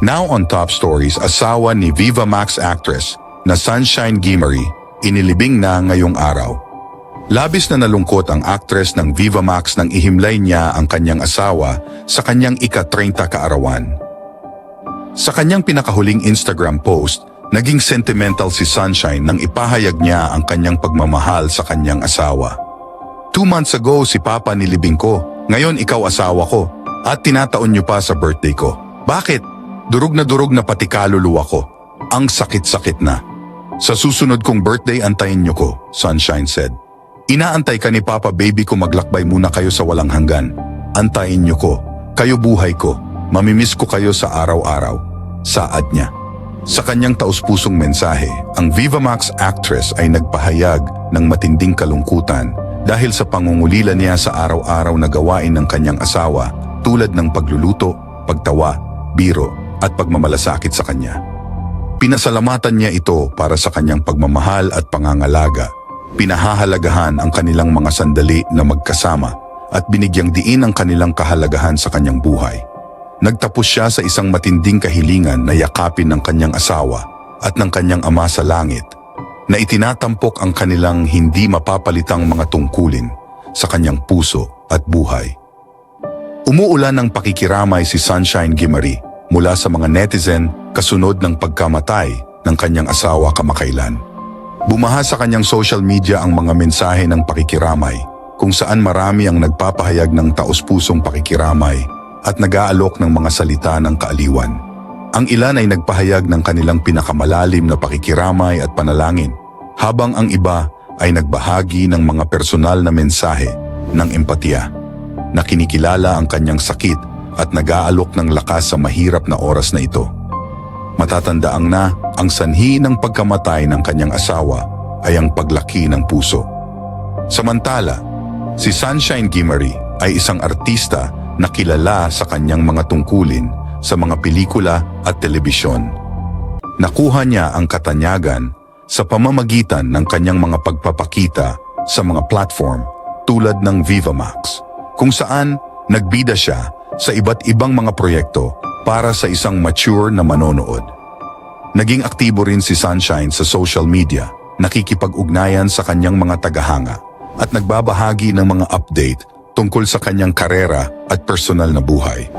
Now on Top Stories, asawa ni Viva Max actress na Sunshine Gimery, inilibing na ngayong araw. Labis na nalungkot ang actress ng Viva Max nang ihimlay niya ang kanyang asawa sa kanyang ika-30 kaarawan. Sa kanyang pinakahuling Instagram post, naging sentimental si Sunshine nang ipahayag niya ang kanyang pagmamahal sa kanyang asawa. 2 months ago si Papa nilibing ko, ngayon ikaw asawa ko, at tinataon niyo pa sa birthday ko. Bakit? Durog na pati kaluluwa ko. Ang sakit-sakit na. Sa susunod kong birthday antayin niyo ko, Sunshine said. Inaantay ka ni Papa baby ko, maglakbay muna kayo sa walang hanggan. Antayin niyo ko, kayo buhay ko, mamimiss ko kayo sa araw-araw. Saad niya. Sa kanyang taus-pusong mensahe, ang Viva Max actress ay nagpahayag ng matinding kalungkutan dahil sa pangungulila niya sa araw-araw na gawain ng kanyang asawa tulad ng pagluluto, pagtawa, biro, at pagmamalasakit sa kanya. Pinasalamatan niya ito para sa kanyang pagmamahal at pangangalaga. Pinahahalagahan ang kanilang mga sandali na magkasama at binigyang diin ang kanilang kahalagahan sa kanyang buhay. Nagtapos siya sa isang matinding kahilingan na yakapin ng kanyang asawa at ng kanyang ama sa langit, na itinatampok ang kanilang hindi mapapalitang mga tungkulin sa kanyang puso at buhay. Umuulan ng pakikiramay si Sunshine Gimery mula sa mga netizen kasunod ng pagkamatay ng kanyang asawa kamakailan. Bumaha sa kanyang social media ang mga mensahe ng pakikiramay kung saan marami ang nagpapahayag ng taos-pusong pakikiramay at nag-aalok ng mga salita ng kaaliwan. Ang ilan ay nagpahayag ng kanilang pinakamalalim na pakikiramay at panalangin, habang ang iba ay nagbahagi ng mga personal na mensahe ng empatiya, na kinikilala ang kanyang sakit at nag-aalok ng lakas sa mahirap na oras na ito. Matatandaang na ang sanhi ng pagkamatay ng kanyang asawa ay ang paglaki ng puso. Samantala, si Sunshine Gimery ay isang artista na kilala sa kanyang mga tungkulin sa mga pelikula at telebisyon. Nakuha niya ang katanyagan sa pamamagitan ng kanyang mga pagpapakita sa mga platform tulad ng Viva Max, kung saan nagbida siya sa iba't ibang mga proyekto para sa isang mature na manonood. Naging aktibo rin si Sunshine sa social media, nakikipag-ugnayan sa kanyang mga tagahanga at nagbabahagi ng mga update tungkol sa kanyang karera at personal na buhay.